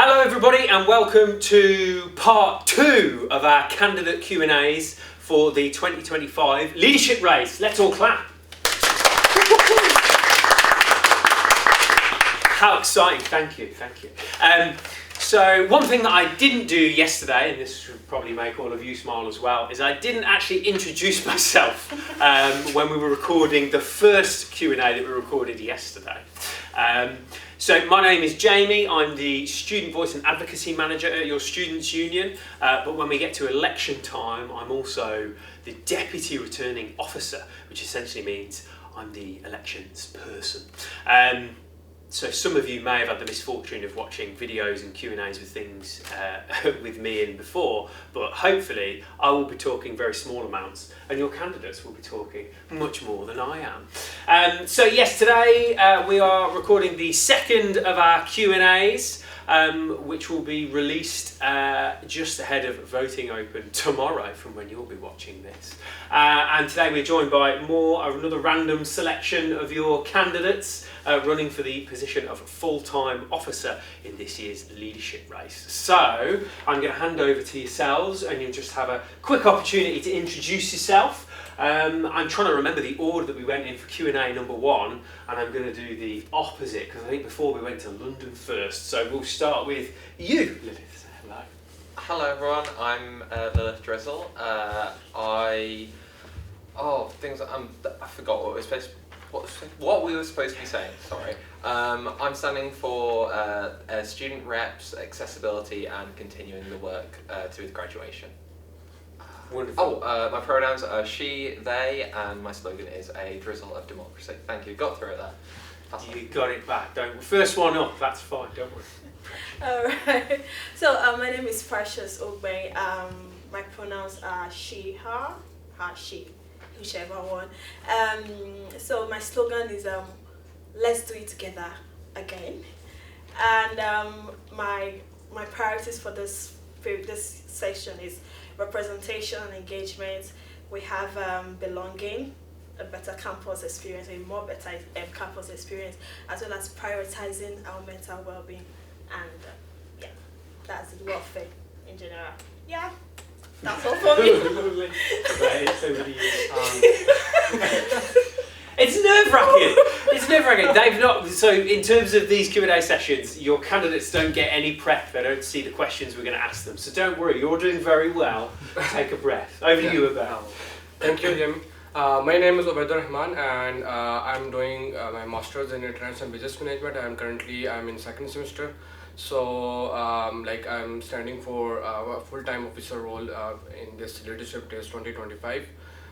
Hello everybody and welcome to part 2 of our candidate Q&As for the 2025 leadership race. Let's all clap. How exciting, thank you. So one thing that I didn't do yesterday, and this should probably make all of you smile as well, is I didn't actually introduce myself when we were recording the first Q&A that we recorded yesterday. So my name is Jamie, I'm the Student Voice and Advocacy Manager at your Students' Union, but when we get to election time, I'm also the Deputy Returning Officer, which essentially means I'm the elections person. So some of you may have had the misfortune of watching videos and Q&As with things with me in before, but hopefully I will be talking very small amounts and your candidates will be talking much more than I am. So yes, today we are recording the second of our Q&As, which will be released just ahead of voting open tomorrow from when you'll be watching this. And today we're joined by another random selection of your candidates running for the position of full-time officer in this year's leadership race. So I'm going to hand over to yourselves and you'll just have a quick opportunity to introduce yourself. I'm trying to remember the order that we went in for Q&A number 1, and I'm going to do the opposite because I think before we went to London first. So we'll start with you, Lilith. Say hello. Hello everyone, I'm Lilith Drizzle. I forgot what we were supposed to be saying. Sorry. I'm standing for student reps, accessibility, and continuing the work to with graduation. Wonderful. My pronouns are she, they, and my slogan is a drizzle of democracy. Thank you. Got through that. You got it back. First one up. That's fine. Don't worry. Alright. So my name is Precious Ogbe. My pronouns are she, her, she, whichever one. So my slogan is let's do it together again. And my priorities for this section is representation and engagement. We have belonging, a better campus experience, a more better campus experience, as well as prioritizing our mental well-being, and that's the welfare in general. Yeah, that's all for me. Lovely. Right, it's nerve-wracking. They've not. So in terms of these Q&A sessions, your candidates don't get any prep. They don't see the questions we're going to ask them. So don't worry, you're doing very well. Take a breath. Over to you, Abel. Thank you, Jim. My name is Obaidur Rahman, and I'm doing my master's in international business management. I'm in second semester. So I'm standing for a full-time officer role in this leadership test 2025.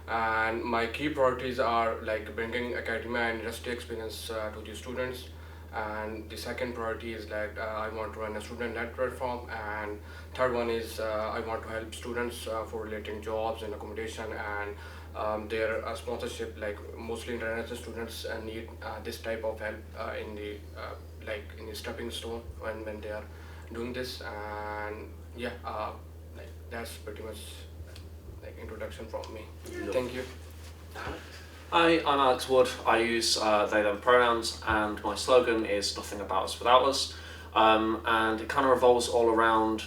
And my key priorities are like bringing academia and industry experience to the students, and the second priority is that I want to run a student led platform, and third one is I want to help students for relating jobs and accommodation and their sponsorship. Like mostly international students need this type of help in the stepping stone when they are doing this, and that's pretty much introduction from me. Thank you. Hi, I'm Alex Wood. I use they them pronouns, and my slogan is nothing about us without us, and it kind of revolves all around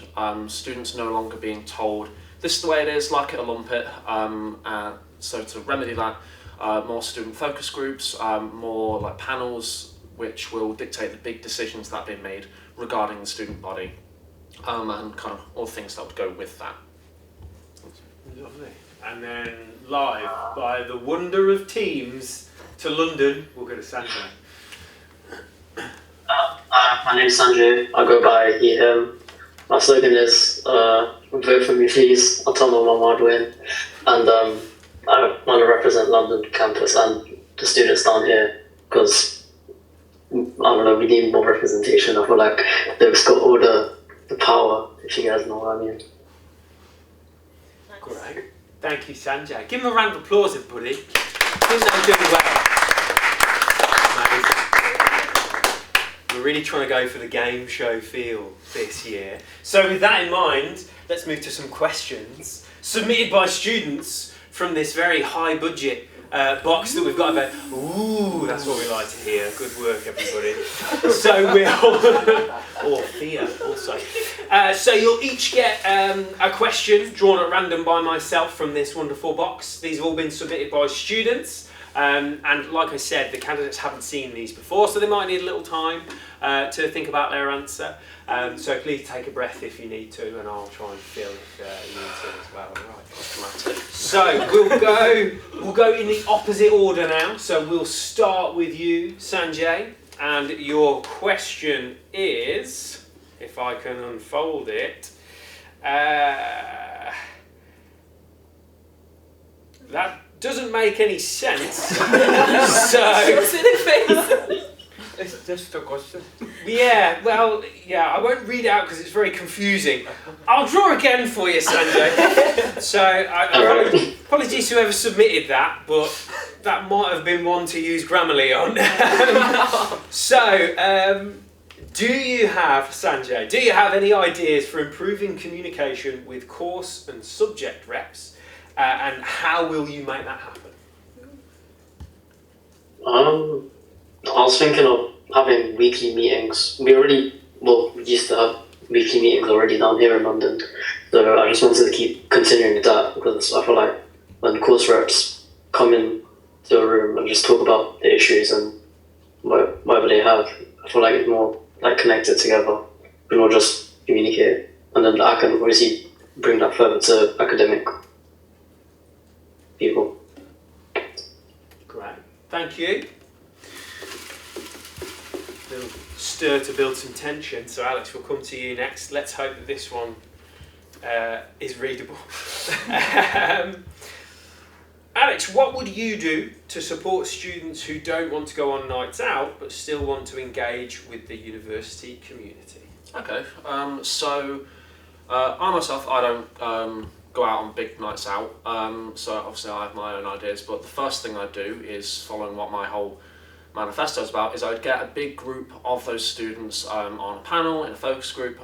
students no longer being told this is the way it is, like it or lump it. So to remedy that, more student focus groups, more like panels which will dictate the big decisions that have been made regarding the student body, and kind of all things that would go with that. Lovely. And then live by the wonder of Teams to London, we'll go to Sanjay. My name is Sanjay. I go by he, him. My slogan is vote for me please, I'll tell my mum I'd win. And I want to represent London campus and the students down here because, I don't know, we need more representation. I feel like they've got all the power, if you guys know what I mean. Great. Thank you, Sanjay. Give him a round of applause, everybody. I think they're doing well. Amazing. We're really trying to go for the game show feel this year. So with that in mind, let's move to some questions submitted by students from this very high budget box that we've got about. Ooh, that's what we like to hear. Good work, everybody. So we'll, or Thea also. So you'll each get a question drawn at random by myself from this wonderful box. These have all been submitted by students. And like I said, the candidates haven't seen these before, so they might need a little time to think about their answer. So please take a breath if you need to, and I'll try and feel if you need to as well. Right. So we'll go in the opposite order now. So we'll start with you, Sanjay, and your question is, if I can unfold it, that doesn't make any sense. So It's just a question. yeah, well, yeah, I won't read it out because it's very confusing. I'll draw again for you, Sanjay. So apologies to whoever submitted that, but that might have been one to use Grammarly on. So do you have, Sanjay, do you have any ideas for improving communication with course and subject reps? And how will you make that happen? I was thinking of having weekly meetings. We used to have weekly meetings already down here in London. So I just wanted to keep continuing with that, because I feel like when course reps come in to a room and just talk about the issues and whatever they have, I feel like it's more like connected together. We not just communicate. And then I can obviously bring that further to academic people. Great, thank you. Little stir to build some tension. So Alex, we'll come to you next. Let's hope that this one is readable. Alex, what would you do to support students who don't want to go on nights out but still want to engage with the university community? Okay, so I myself, I don't go out on big nights out, so obviously I have my own ideas, but the first thing I do is, following what my whole manifesto is about, is I'd get a big group of those students on a panel, in a focus group,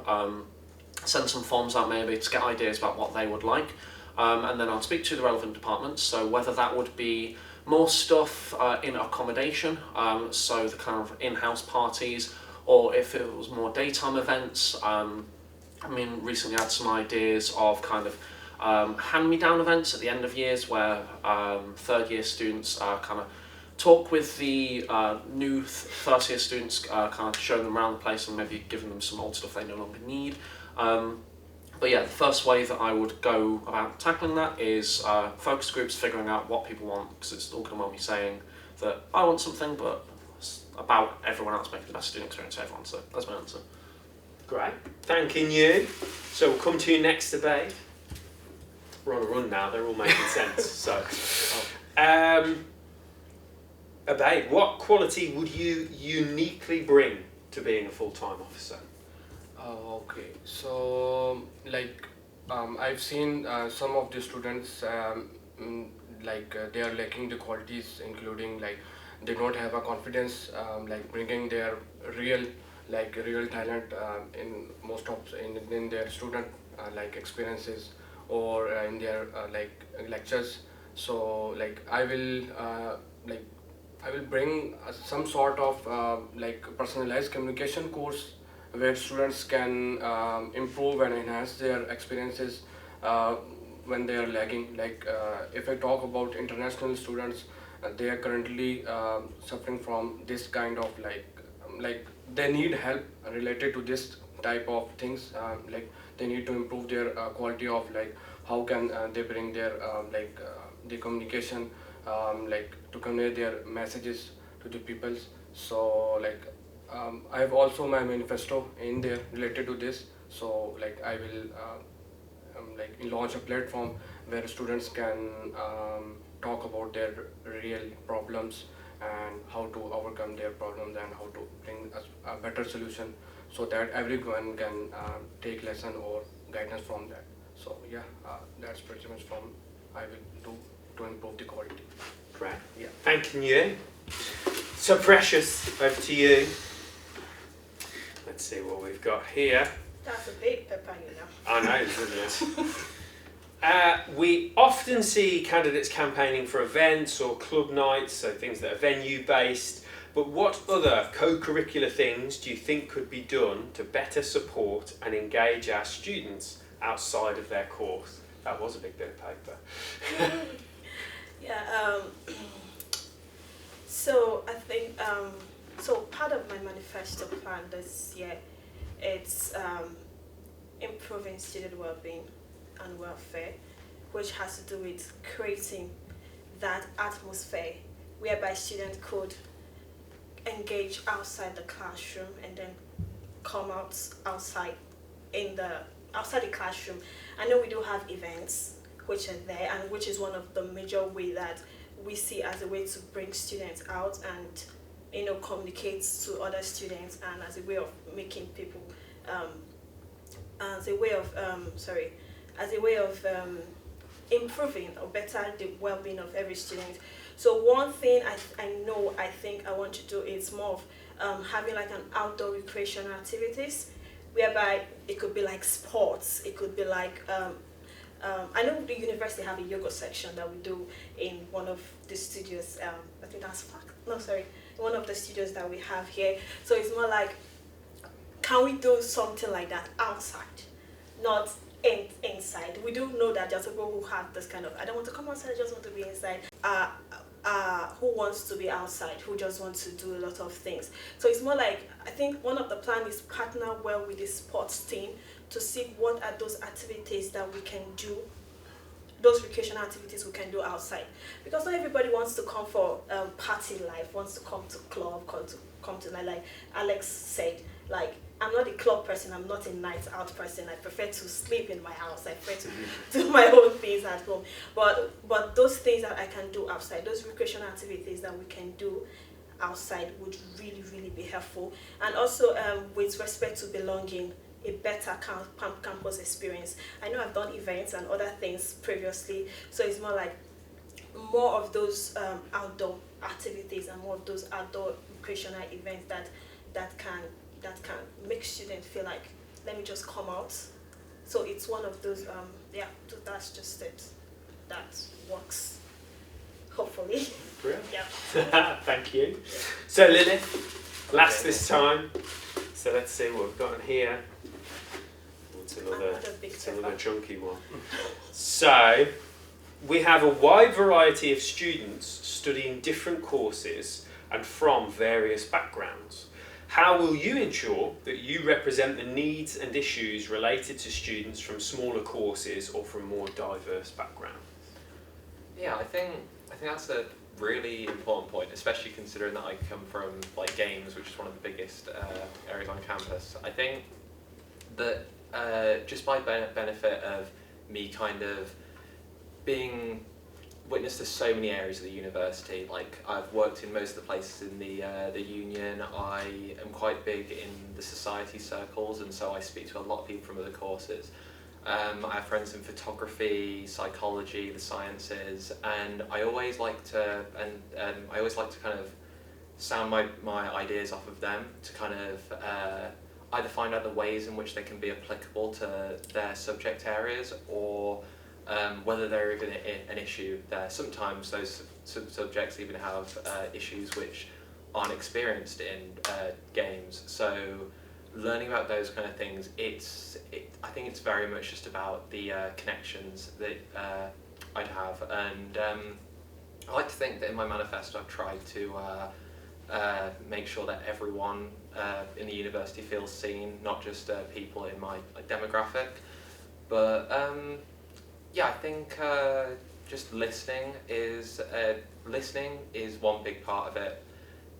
send some forms out maybe to get ideas about what they would like, and then I'd speak to the relevant departments, so whether that would be more stuff in accommodation, so the kind of in-house parties, or if it was more daytime events. Recently I had some ideas of kind of hand-me-down events at the end of years where third year students kind of talk with the new first year students, kind of showing them around the place and maybe giving them some old stuff they no longer need. But yeah, the first way that I would go about tackling that is focus groups, figuring out what people want, because it's all going to be saying that I want something, but it's about everyone else making the best student experience for everyone. So that's my answer. Great, thanking you. So we'll come to you next debate. We're on a run now, they're all making sense. So, Abe, what quality would you uniquely bring to being a full-time officer? Okay, so I've seen some of the students they are lacking the qualities, including they don't have a confidence bringing their real talent in most of in their student experiences or in their lectures. So I will bring some sort of personalized communication course where students can improve and enhance their experiences when they are lagging. If I talk about international students, they are currently suffering from this kind of they need help related to this type of things. They need to improve their quality of how can they bring their the communication to convey their messages to the peoples. So I have also my manifesto in there related to this. So I will launch a platform where students can talk about their real problems and how to overcome their problems and how to bring a better solution, so that everyone can take lesson or guidance from that. So yeah, that's pretty much from I will do to improve the quality. Great, yeah. Thanking you. So Precious, over to you. Let's see what we've got here. That's a big pepper, you know. I know, isn't it? We often see candidates campaigning for events or club nights, so things that are venue-based. But what other co-curricular things do you think could be done to better support and engage our students outside of their course? That was a big bit of paper. Yeah. So I think so. Part of my manifesto plan this year, it's improving student well-being and welfare, which has to do with creating that atmosphere whereby students could engage outside the classroom and then come outside the classroom. I know we do have events which are there, and which is one of the major way that we see as a way to bring students out and communicate to other students, and as a way of making people as a way of improving or better the well-being of every student. So one thing I think I want to do is more of having like an outdoor recreational activities, whereby it could be like sports, it could be like I know the university have a yoga section that we do in one of the studios. I think that's one of the studios that we have here. So it's more like, can we do something like that outside, not inside? We do know that there's people who have this kind of, I don't want to come outside, I just want to be inside. Who wants to be outside, who just wants to do a lot of things. So it's more like, I think one of the plan is partner well with the sports team to see what are those activities that we can do, those recreational activities we can do outside. Because not everybody wants to come for party life, wants to come to club, come to night. Like Alex said, like, I'm not a club person, I'm not a night out person. I prefer to sleep in my house. I prefer to do my own things at home. But those things that I can do outside, those recreational activities that we can do outside would really, really be helpful. And also with respect to belonging, a better campus experience. I know I've done events and other things previously, so it's more like more of those outdoor activities and more of those outdoor recreational events that can make students feel like, let me just come out. So it's one of those, so that's just it. That works, hopefully. Brilliant. Yeah. Thank you. So Lilith, last this time. So let's see what we've got in here. It's another chunky one. So we have a wide variety of students studying different courses and from various backgrounds. How will you ensure that you represent the needs and issues related to students from smaller courses or from more diverse backgrounds? Yeah, I think that's a really important point, especially considering that I come from like games, which is one of the biggest areas on campus. I think that just by benefit of me kind of being witness to so many areas of the university, like I've worked in most of the places in the union. I am quite big in the society circles, and so I speak to a lot of people from other courses. I have friends in photography, psychology, the sciences, and I always like to kind of sound my ideas off of them to kind of either find out the ways in which they can be applicable to their subject areas, or whether they're even an issue there. Sometimes those subjects even have issues which aren't experienced in games. So learning about those kind of things, I think it's very much just about the connections that I'd have. And I like to think that in my manifesto I've tried to make sure that everyone in the university feels seen, not just people in my demographic. But yeah, I think just listening is one big part of it.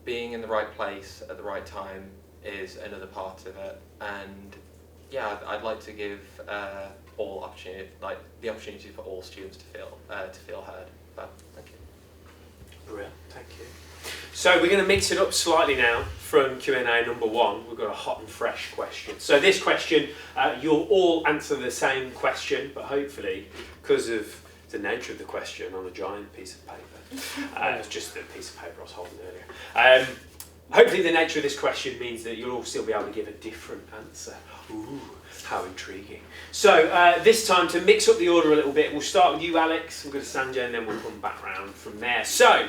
Being in the right place at the right time is another part of it. And yeah, I'd like to give all opportunity, like the opportunity for all students to feel heard. But thank you. Brilliant, thank you. So we're going to mix it up slightly now from Q&A number one. We've got a hot and fresh question. So this question, you'll all answer the same question, but hopefully, because of the nature of the question on a giant piece of paper, it's just the piece of paper I was holding earlier. hopefully the nature of this question means that you'll all still be able to give a different answer. Ooh, how intriguing. So this time, to mix up the order a little bit, we'll start with you, Alex, we'll go to Sanjay, and then we'll come back round from there. So,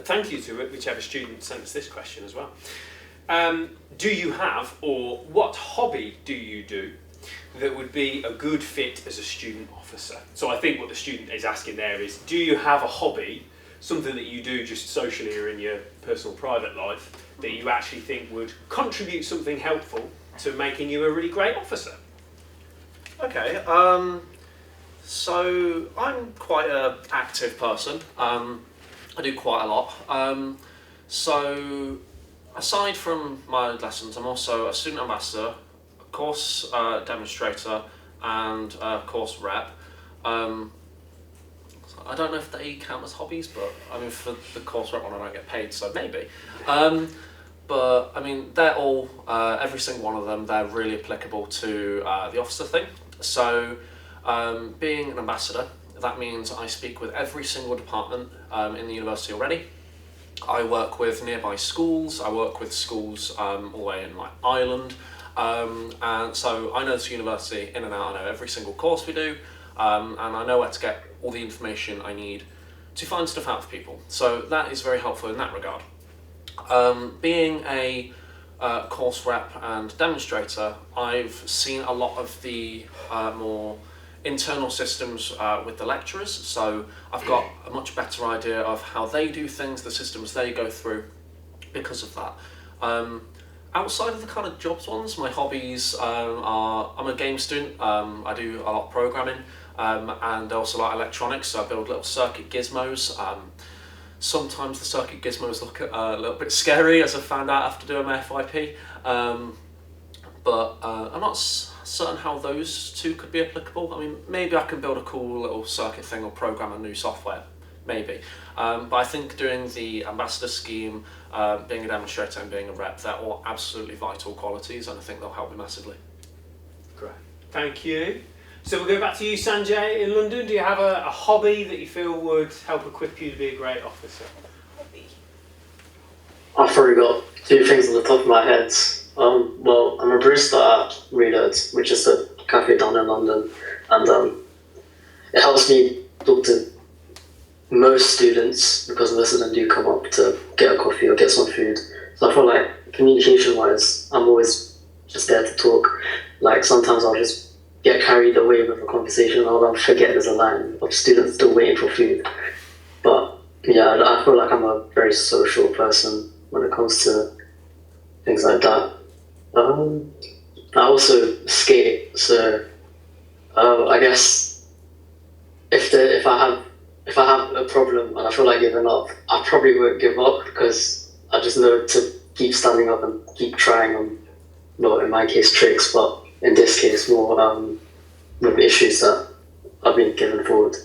thank you to whichever student sent us this question as well. Do you have, or what hobby do you do that would be a good fit as a student officer? So I think what the student is asking there is, do you have a hobby, something that you do just socially or in your personal private life, that you actually think would contribute something helpful to making you a really great officer? Okay, so I'm quite an active person. I do quite a lot. So aside from my lessons, I'm also a student ambassador, a course demonstrator, and a course rep. I don't know if they count as hobbies, but I mean for the course rep one I don't get paid, so maybe. But I mean they're all, every single one of them, they're really applicable to the officer thing. So being an ambassador, that means I speak with every single department in the university already. I work with nearby schools, I work with schools all the way in like Ireland, and so I know this university in and out. I know every single course we do, and I know where to get all the information I need to find stuff out for people. So that is very helpful in that regard. Being a course rep and demonstrator, I've seen a lot of the more internal systems with the lecturers, so I've got a much better idea of how they do things, the systems they go through because of that. Outside of the kind of jobs ones, my hobbies are, I'm a game student, I do a lot of programming, and I also like electronics, so I build little circuit gizmos. Sometimes the circuit gizmos look a little bit scary, as I found out after doing my FYP, but I'm not certain how those two could be applicable. I mean, maybe I can build a cool little circuit thing or program a new software, maybe. But I think doing the ambassador scheme, being a demonstrator and being a rep, they're all absolutely vital qualities, and I think they'll help me massively. Great, thank you. So we'll go back to you, Sanjay, in London. Do you have a hobby that you feel would help equip you to be a great officer? Hobby. I've already got two things on the top of my head. Well, I'm a barista at Reload, which is a cafe down in London, and it helps me talk to most students because most of them do come up to get a coffee or get some food. So I feel like communication-wise, I'm always just there to talk. Like sometimes I'll just get carried away with a conversation and I'll forget there's a line of students still waiting for food. But yeah, I feel like I'm a very social person when it comes to things like that. I also skate, so I guess if I have a problem and I feel like giving up, I probably won't give up because I just know to keep standing up and keep trying on, well, in my case, tricks, but in this case, more with issues that I've been given forward.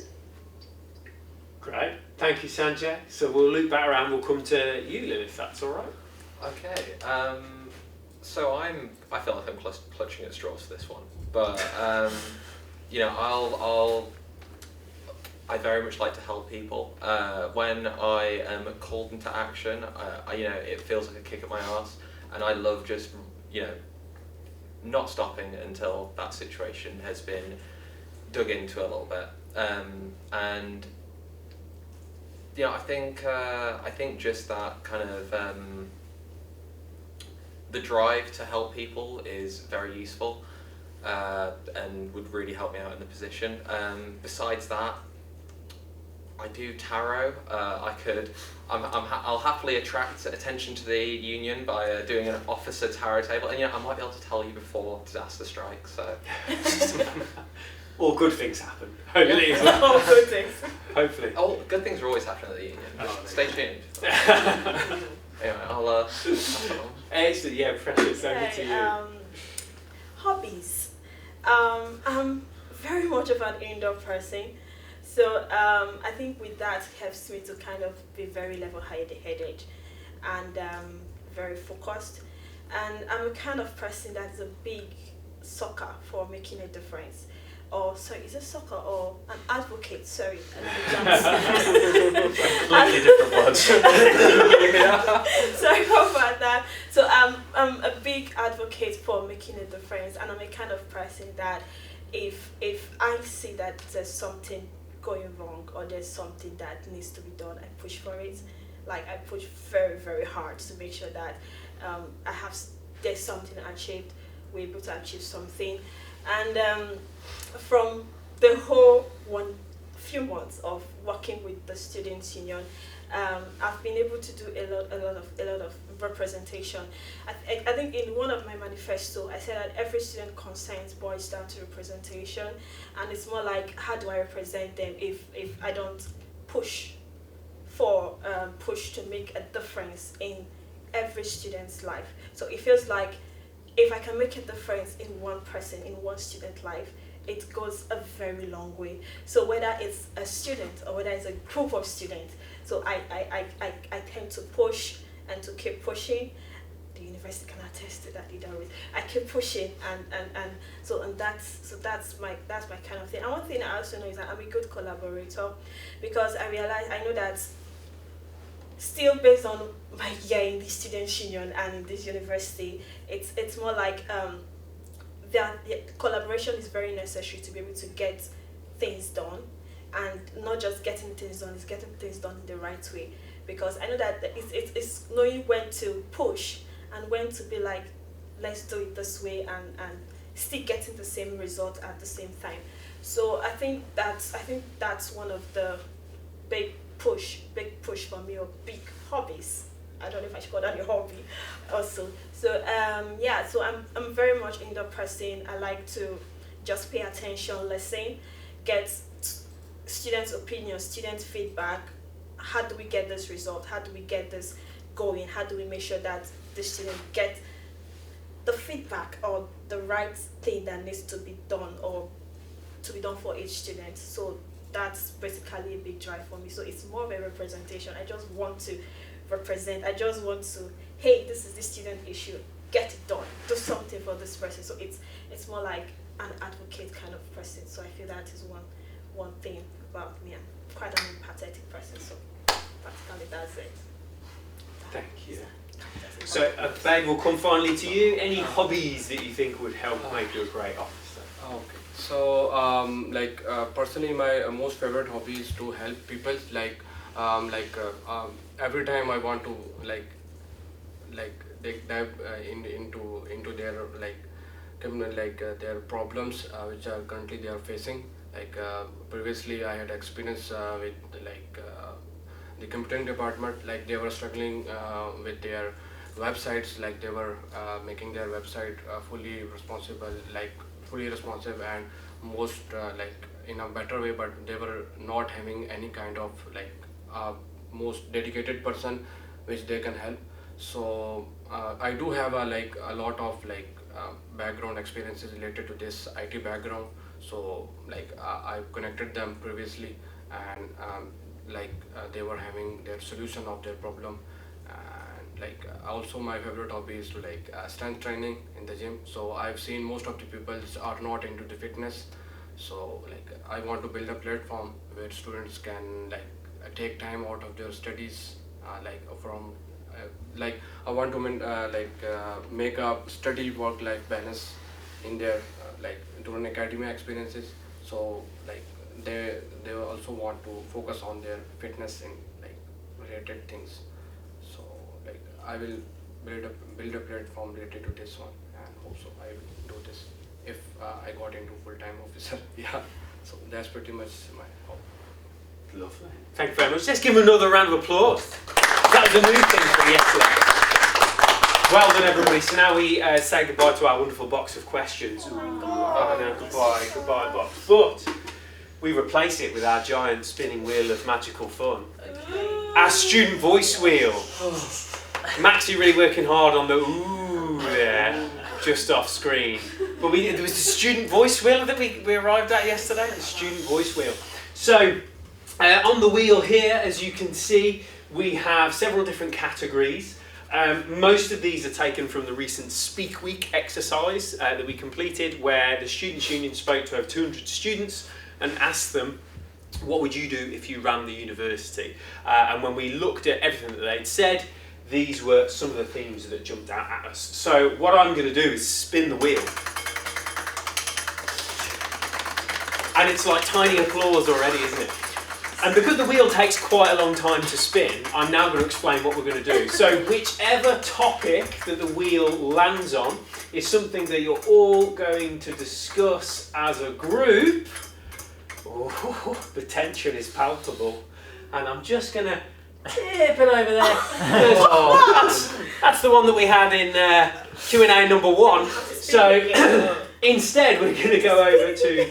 Great, thank you, Sanjay. So we'll loop back around, we'll come to you, Lynn, if that's all right. Okay, so I feel like I'm clutching at straws for this one, but you know, I very much like to help people. When I am called into action, you know, it feels like a kick at my arse, and I love just, you know, not stopping until that situation has been dug into a little bit. And you know, I think just that kind of the drive to help people is very useful, and would really help me out in the position. Besides that, I do tarot. I'll happily attract attention to the union by doing an officer tarot table, and yeah, I might be able to tell you before disaster strikes. So, all good things happen. Hopefully, All good things. hopefully. oh, good things are always happening at the union. Oh, Stay tuned. Anyway, I'll pass it on. Excellent, yeah, Precious, over to Okay, you. hobbies. I'm very much of an indoor person. So I think with that helps me to kind of be very level-headed and very focused. And I'm a kind of person that's a big sucker for making a difference. or sorry, is it soccer or an advocate? Sorry, Completely different words. sorry about that. So I'm a big advocate for making a difference, and I'm a kind of person that if I see that there's something going wrong or there's something that needs to be done, I push for it. Like I push very, very hard to make sure that there's something achieved, we're able to achieve something. And from the whole few months of working with the Students' Union, I've been able to do a lot of representation. I think in one of my manifesto, I said that every student concerns boils down to representation, and it's more like, how do I represent them if I don't push to make a difference in every student's life. So it feels like if I can make a difference in one person, in one student's life, it goes a very long way. So whether it's a student or whether it's a group of students, so I tend to push and to keep pushing. The university can attest to that either way. I keep pushing and that's my kind of thing. And one thing I also know is that I'm a good collaborator, because I know that still based on my year in the Students' Union and in this university, it's more like that collaboration is very necessary to be able to get things done, and not just getting things done, it's getting things done in the right way. Because I know that it's knowing when to push and when to be like, let's do it this way, and still getting the same result at the same time. So I think that's one of the big push for me, or big hobbies. I don't know if I should call that a hobby also. So so I'm very much indoor person. I like to just pay attention, listen, get students' opinions, students' feedback. How do we get this result? How do we get this going? How do we make sure that the student get the feedback or the right thing that needs to be done, or to be done for each student? So that's basically a big drive for me. So it's more of a representation. I just want to represent. I just want to, hey, this is the student issue, get it done, do something for this person. So it's more like an advocate kind of person. So I feel that is one thing about me. I'm quite an empathetic person, so practically that's it. Thank you. So, Ben, we'll come finally to you. Any hobbies that you think would help make you a great officer? Okay. So, personally, my most favorite hobby is to help people. Every time I want to they dive into their their problems which are currently they are facing. Previously, I had experience with the computing department. Like they were struggling with their websites. Like they were making their website fully responsive and most in a better way, but they were not having any kind of most dedicated person which they can help. So I do have a lot of background experiences related to this IT background. So I've connected them previously, and they were having their solution of their problem. And also my favorite hobby is to strength training in the gym. So I've seen most of the people are not into the fitness. So I want to build a platform where students can take time out of their studies, I want to make a study work-life balance in their during academic experiences. So they also want to focus on their fitness in related things. So I will build a platform related to this one, and also I will do this if I got into full-time officer. Yeah, so that's pretty much my hope. Lovely. Thank you very much. Let's give him another round of applause. That was a new thing from yesterday. Well done, everybody. So now we say goodbye to our wonderful box of questions. Oh my God. No, goodbye box. But we replace it with our giant spinning wheel of magical fun. Our student voice wheel. Max, you're really working hard on the ooh there, just off screen. But there was the student voice wheel that we arrived at yesterday, the student voice wheel. So, on the wheel here, as you can see, we have several different categories. Most of these are taken from the recent Speak Week exercise that we completed, where the Students' Union spoke to over 200 students and asked them, what would you do if you ran the university? And when we looked at everything that they'd said, these were some of the themes that jumped out at us. So what I'm going to do is spin the wheel. And it's like tiny applause already, isn't it? And because the wheel takes quite a long time to spin, I'm now going to explain what we're going to do. So whichever topic that the wheel lands on is something that you're all going to discuss as a group. Oh, the tension is palpable. And I'm just going to tip it over there. That's the one that we had in Q&A number 1. So instead we're going to go over to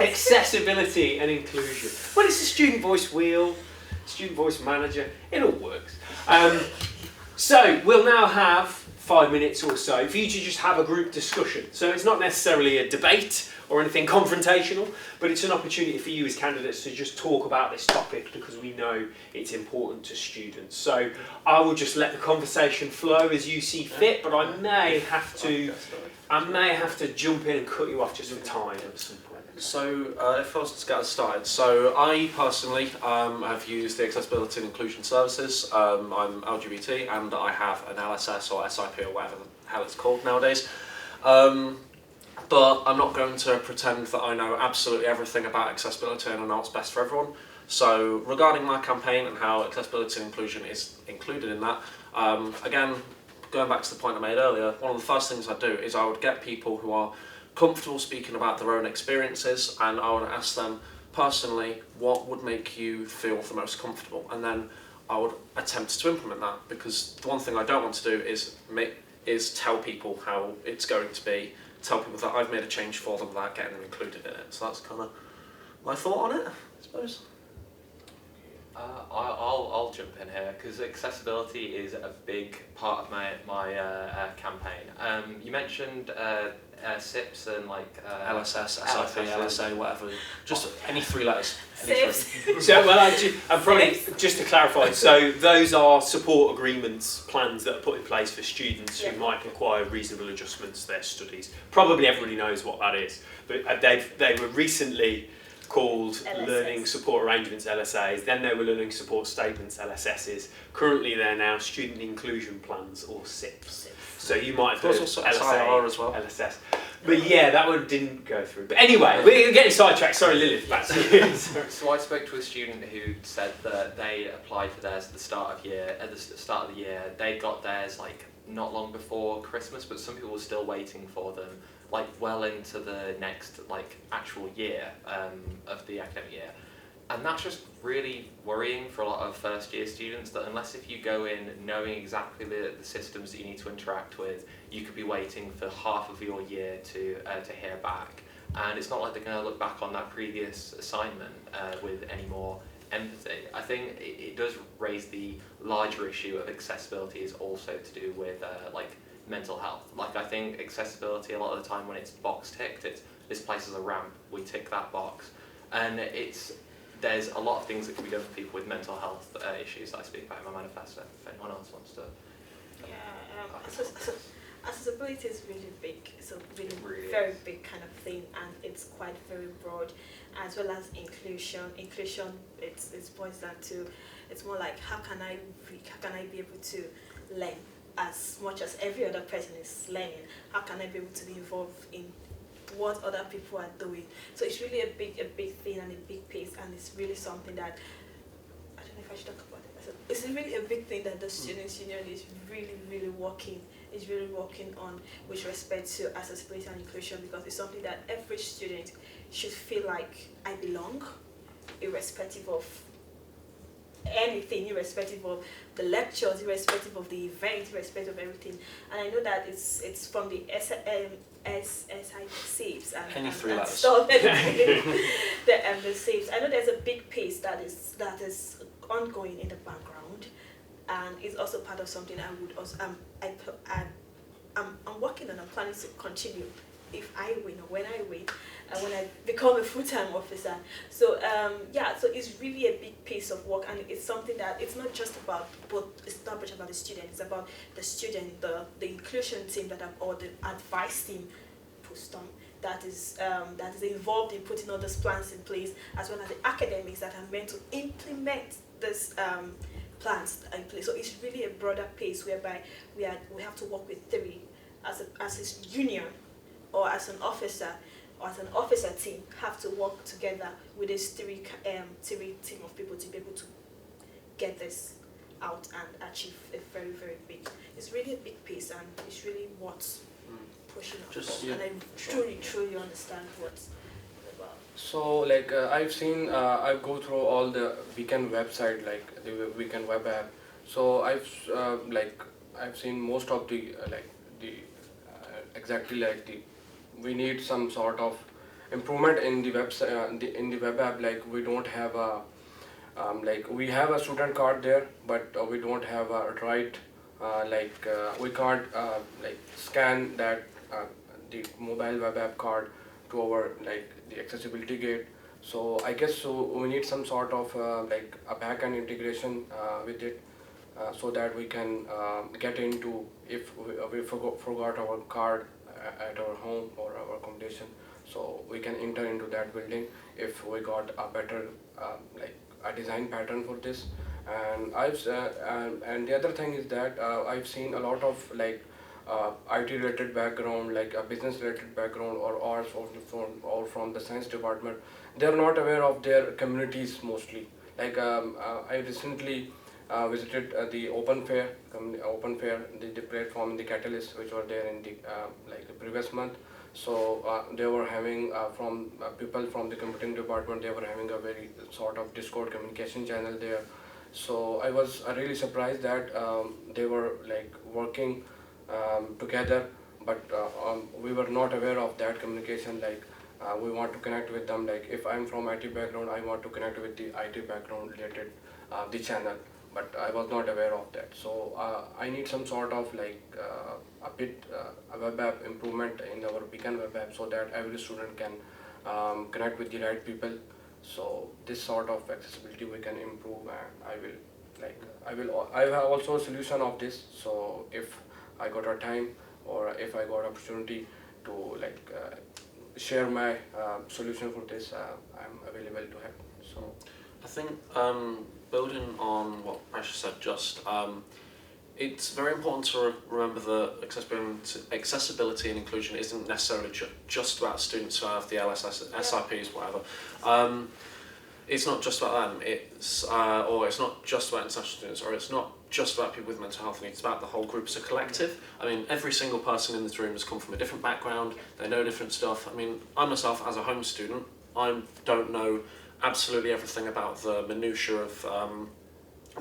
accessibility and inclusion. Well, it's a student voice wheel, student voice manager, it all works. So we'll now have 5 minutes or so for you to just have a group discussion. So it's not necessarily a debate or anything confrontational, but it's an opportunity for you as candidates to just talk about this topic because we know it's important to students. So I will just let the conversation flow as you see fit, but I may have to jump in and cut you off just for time at some point. So if I was to get us started, so I personally have used the Accessibility and Inclusion Services. I'm LGBT and I have an LSS or SIP or whatever the hell it's called nowadays. But I'm not going to pretend that I know absolutely everything about accessibility and I know what's best for everyone. So regarding my campaign and how accessibility and inclusion is included in that, again, going back to the point I made earlier, one of the first things I do is I would get people who are comfortable speaking about their own experiences, and I would ask them personally what would make you feel the most comfortable, and then I would attempt to implement that, because the one thing I don't want to do is tell people how it's going to be, tell people that I've made a change for them without getting them included in it. So that's kind of my thought on it, I suppose. I'll jump in here because accessibility is a big part of my campaign. You mentioned SIPs and like LSS, SIP, LSA, whatever. Just any 3 letters. SIPs. So, well, I'm probably, just to clarify, so those are support agreements, plans that are put in place for students who might require reasonable adjustments to their studies. Probably everybody knows what that is, but they were recently called LSS. Learning Support Arrangements, LSAs, then they were Learning Support Statements, LSSs. Currently they're now Student Inclusion Plans, or SIPs. So you might have heard There's also LSA, SIR as well. LSS. But yeah, that one didn't go through. But anyway, we're getting sidetracked. Sorry, Lilith, back to you. So I spoke to a student who said that they applied for theirs at the start of the year. They got theirs like not long before Christmas, but some people were still waiting for them like well into the next like actual year of the academic year. And that's just really worrying for a lot of first year students, that unless if you go in knowing exactly the systems that you need to interact with, you could be waiting for half of your year to hear back. And it's not like they're going to look back on that previous assignment with any more empathy. I think it does raise the larger issue of accessibility is also to do with like mental health. Like I think accessibility a lot of the time when it's box ticked, it's this place is a ramp, we tick that box. And there's a lot of things that can be done for people with mental health issues that I speak about in my manifesto, if anyone else wants to. Accessibility is really big. It's a really very big kind of thing, and it's quite very broad, as well as inclusion. Inclusion, it boils down to, it's more like how can I be able to learn as much as every other person is learning? How can I be able to be involved in what other people are doing? So it's really a big thing and a big piece, and it's really something that I don't know if I should talk about it. So it's really a big thing that the Students' Union is really working on with respect to accessibility and inclusion, because it's something that every student should feel like I belong, irrespective of anything, irrespective of the lectures, irrespective of the event, irrespective of everything. And I know that it's from the SIPs Any 3 letters. stuff. The SIPs. I know there's a big piece that is ongoing in the background, and it's also part of something I would also I'm working on. I'm planning to continue if I win or when I win, when I become a full-time officer. So so it's really a big piece of work, and it's something that it's not just about, but it's not just about the student. It's about the student, the inclusion team or the advice team, that is involved in putting all those plans in place, as well as the academics that are meant to implement this plans in place. So it's really a broader piece whereby we have to work with three as a union, or as an officer, or as an officer team, have to work together with this three team of people to be able to get this out and achieve a very, very big. It's really a big piece, and it's really what's pushing up. And I truly understand what's about. So like I've seen, I go through all the weekend website, like the weekend web app. So I've seen most of the exactly like we need some sort of improvement in the website, in the web app. Like we don't have a we have a student card there, but we don't have a right we can't scan that the mobile web app card to our the accessibility gate. So I guess we need some sort of a back-end integration with it, so that we can get into, if we forgot our card at our home or our accommodation, so we can enter into that building if we got a better a design pattern for this. And and the other thing is that I've seen a lot of IT related background, like a business related background, or arts, or from the science department. They're not aware of their communities mostly. I recently visited the Open Fair, the platform, the Catalyst, which were there in the the previous month. So they were having from people from the computing department, they were having a very sort of Discord communication channel there. So I was really surprised that they were working together, but we were not aware of that communication. We want to connect with them. If I'm from IT background, I want to connect with the IT background related the channel, but I was not aware of that. So I need some sort of a web app improvement in our beacon web app, so that every student can connect with the right people. So this sort of accessibility we can improve, and I have also a solution of this. So if I got a time, or if I got opportunity to share my solution for this, I'm available to help. So I think building on what Precious said, it's very important to remember that accessibility and inclusion isn't necessarily just about students who have the LSS, SIPs, whatever. It's not just about them. Or it's not just about international students, or it's not just about people with mental health needs. It's about the whole group as a collective. I mean, every single person in this room has come from a different background. They know different stuff. I mean, I myself, as a home student, I don't know absolutely everything about the minutiae of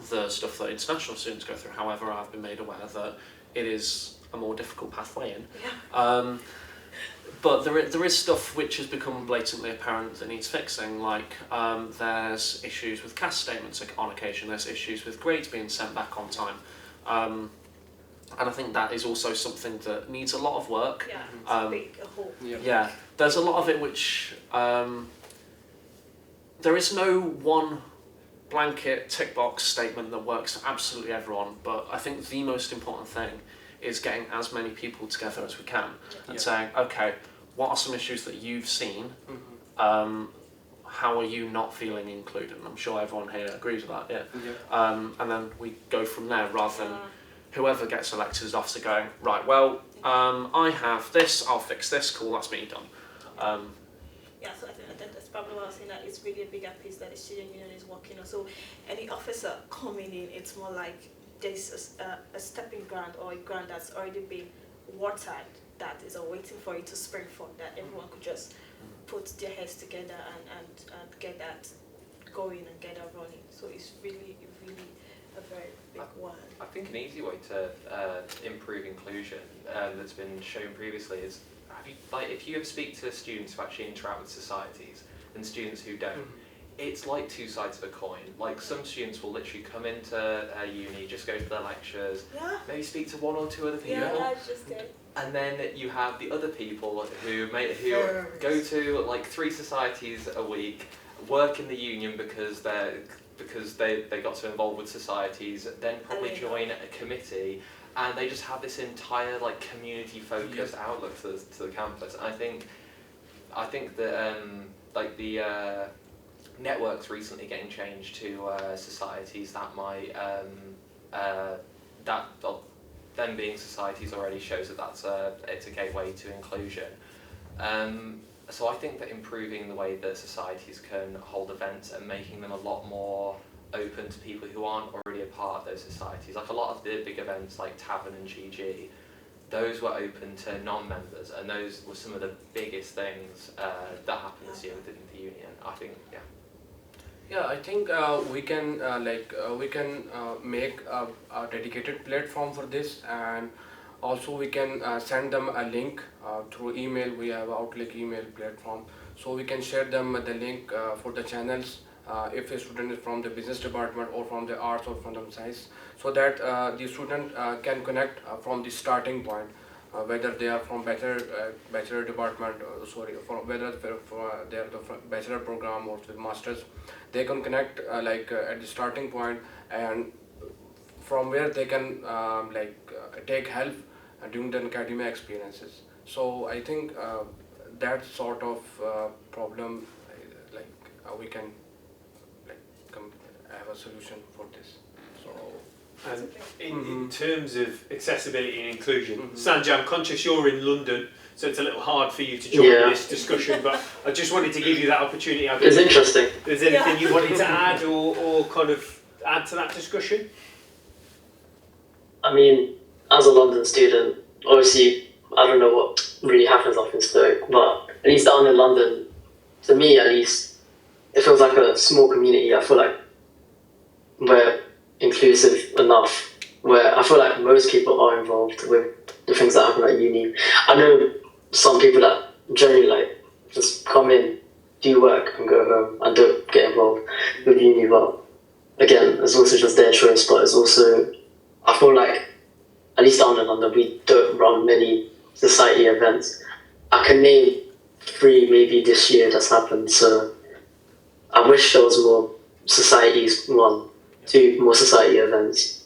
the stuff that international students go through. However, I've been made aware that it is a more difficult pathway in. Yeah. But there is stuff which has become blatantly apparent that needs fixing, there's issues with CAS statements on occasion, there's issues with grades being sent back on time. And I think that is also something that needs a lot of work. Yeah, it's a big hole. Yeah, there's a lot of it which, there is no one blanket tick box statement that works for absolutely everyone, but I think the most important thing is getting as many people together as we can and saying, okay, what are some issues that you've seen? How are you not feeling included? And I'm sure everyone here agrees with that, and then we go from there, rather than whoever gets elected as officer going, right, well, I have this, I'll fix this, cool, that's me done. So I think that's probably what I was saying, that it's really a bigger piece that the student union is working on. So any officer coming in, it's more like there's a stepping ground, or a ground that's already been watered, that is waiting for it to spring forth, that everyone could just put their heads together and get that going and get that running. So it's really a very big one. I think an easy way to improve inclusion that's been shown previously is, if you ever speak to students who actually interact with societies and students who don't, it's like two sides of a coin. Like some students will literally come into uni, just go to their lectures, Yeah. maybe speak to one or two other people, Yeah, that's just it. and then you have the other people who go to like 3 societies a week, work in the union because they got so involved with societies, then probably join a committee, and they just have this entire like community focused outlook to the campus. And I think that like the networks recently getting changed to societies that might them being societies already shows that it's a gateway to inclusion. So I think that improving the way that societies can hold events and making them a lot more open to people who aren't already a part of those societies, like a lot of the big events like Tavern and GG, those were open to non-members, and those were some of the biggest things that happened this year within the union. I think, yeah. Yeah, I think we can make a dedicated platform for this, and also we can send them a link through email. We have Outlook email platform, so we can share them the link for the channels if a student is from the business department or from the arts or from the science, so that the student can connect from the starting point. Whether they are from bachelor department, whether they are the bachelor program or the masters, they can connect at the starting point, and from where they can take help during the academic experiences. So I think that sort of problem, we can have a solution for this. So. And in terms of accessibility and inclusion, Sanjay, I'm conscious you're in London, so it's a little hard for you to join this discussion, but I just wanted to give you that opportunity. It's interesting. Is there anything you wanted to add or kind of add to that discussion? I mean, as a London student, obviously, I don't know what really happens up in Stoke, but at least down in London, to me at least, it feels like a small community. I feel like we're inclusive enough where I feel like most people are involved with the things that happen at uni. I know some people that generally just come in, do work and go home and don't get involved with uni, but again, it's also just their choice. But it's also, I feel like, at least down in London, we don't run many society events. I can name 3 maybe this year that's happened, so I wish there was more societies, 2 more society events,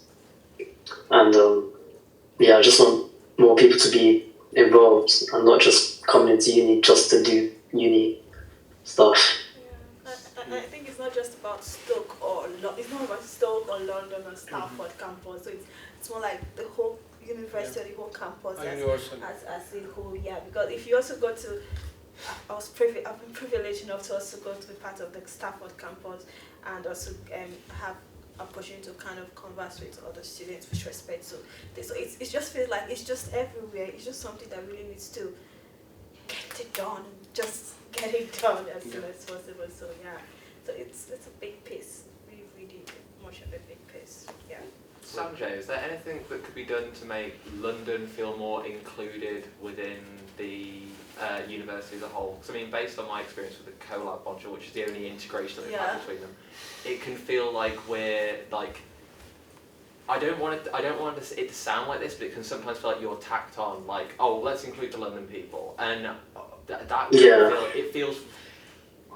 and I just want more people to be involved and not just coming into uni just to do uni stuff. I think it's not just about Stoke or London or Stafford campus. So it's more like the whole university, the whole campus as a whole. Yeah, because if you also go to, I've been privileged enough to also go to be part of the Stafford campus and also have opportunity to kind of converse with other students with respect to this. So it just feels like it's just everywhere. It's just something that really needs to get it done. Just get it done as soon as possible. So yeah, so it's a big piece. Really much of a big piece. Yeah. Sanjay, is there anything that could be done to make London feel more included within the university as a whole? Because I mean, based on my experience with the CoLab module, which is the only integration that we've had between them, it can feel like we're like. I don't want it to sound like this, but it can sometimes feel like you're tacked on. Like, oh, let's include the London people, and it feels.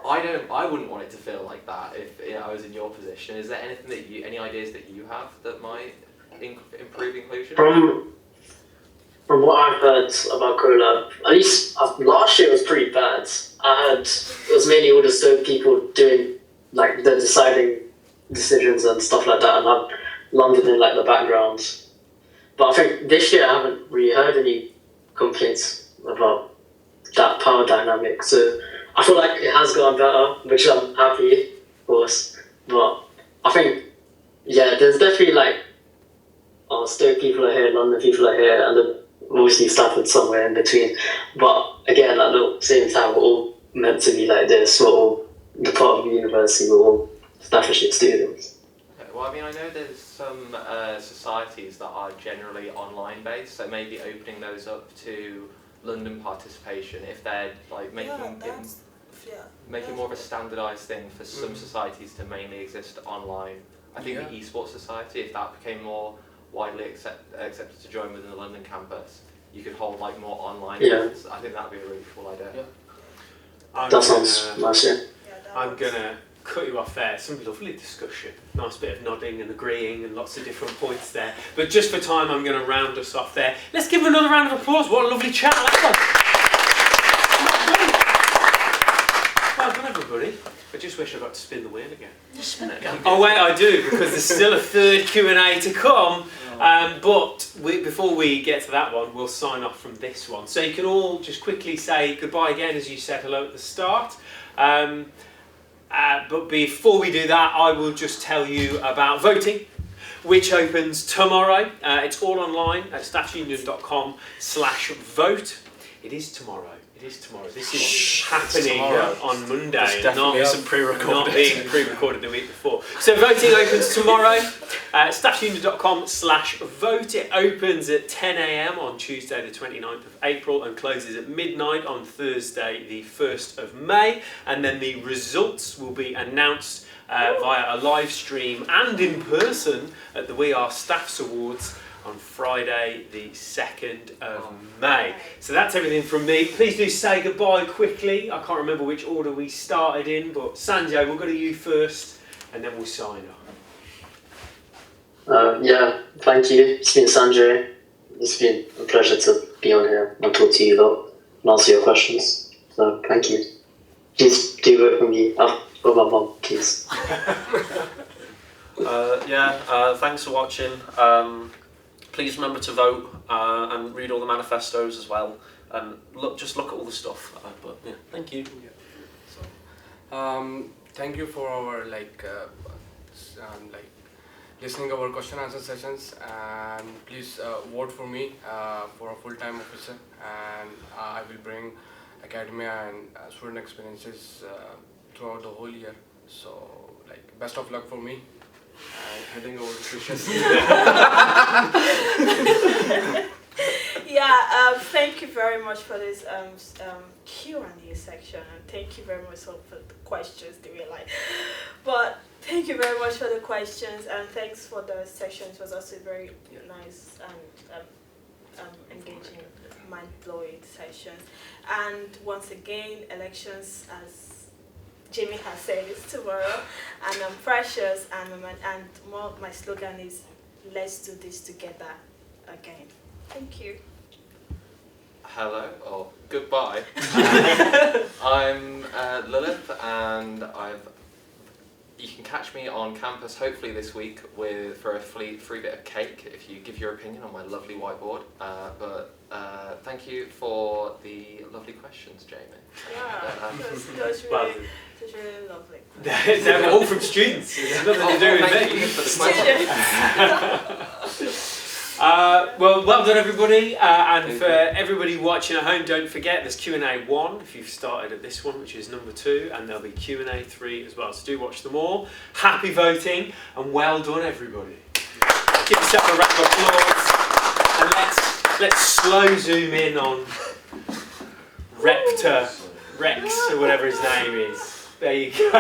I wouldn't want it to feel like that if I was in your position. Is there anything that any ideas that you have that might improve inclusion? From what I've heard about CoLab, at least last year was pretty bad. It was mainly all the Stoke people doing like the deciding decisions and stuff like that, and had London in like the background. But I think this year I haven't really heard any complaints about that power dynamic. So I feel like it has gotten better, which I'm happy, of course. But I think, there's definitely like, Stoke people are here, London people are here, and then obviously Stafford somewhere in between. But again, at the same time, we're all meant to be like this. We're all the part of the university, we're all Staffordshire students. Okay, well, I mean, I know there's some societies that are generally online based, so maybe opening those up to London participation if they're like making make it more of a standardised thing for some societies to mainly exist online. I think the esports society, if that became more widely accepted to join within the London campus, you could hold like more online events. I think that would be a really cool idea. That sounds nice, yeah. I'm going to cut you off there. Some lovely discussion. Nice bit of nodding and agreeing and lots of different points there. But just for time, I'm going to round us off there. Let's give another round of applause. What a lovely chat. Well done, everybody. I just wish I got to spin the wheel again. Just spin it again. Oh wait, I do, because there's still a third Q&A to come. But before we get to that one, we'll sign off from this one. So you can all just quickly say goodbye again as you said hello at the start. But before we do that, I will just tell you about voting, which opens tomorrow. It's all online at staffunion.com/vote. It is tomorrow. It is tomorrow. This is happening on Monday. There's definitely some pre-recorded. Not being pre-recorded the week before. So voting opens tomorrow. staffunion.com/vote. It opens at 10 a.m. on Tuesday the 29th of April and closes at midnight on Thursday the 1st of May. And then the results will be announced via a live stream and in person at the We Are Staffs Awards on Friday the 2nd of May. So that's everything from me. Please do say goodbye quickly. I can't remember which order we started in, but Sanjay, we'll go to you first and then we'll sign off. Thank you. It's been Sanjay. It's been a pleasure to be on here and talk to you lot and answer your questions. So thank you. Please do vote for me. For my mum, please. Thanks for watching. Please remember to vote and read all the manifestos as well. And just look at all the stuff. Thank you. Thank you for our listening our question answer sessions, and please vote for me for a full-time officer, and I will bring academia and student experiences throughout the whole year. So best of luck for me. Heading over to Christian. Thank you very much for this Q&A section, and thank you very much for the questions. But thank you very much for the questions, and thanks for the session. It was also very nice and engaging, mind-blowing session. And once again, elections, as Jimmy has said, it's tomorrow, and I'm Precious, and my slogan is "Let's do this together again." Thank you. Hello, or goodbye. I'm Lilith, and you can catch me on campus hopefully this week for a free bit of cake if you give your opinion on my lovely whiteboard. But thank you for the lovely questions, Jamie. Yeah, it was really lovely. They're all from students. It's nothing to do with thank me. you for the questions. Well done everybody, and for everybody watching at home, don't forget there's Q&A 1 if you've started at this one, which is number 2, and there'll be Q&A 3 as well, so do watch them all. Happy voting, and well done everybody. Give yourself a round of applause, and let's slow zoom in on Rex, or whatever his name is. There you go.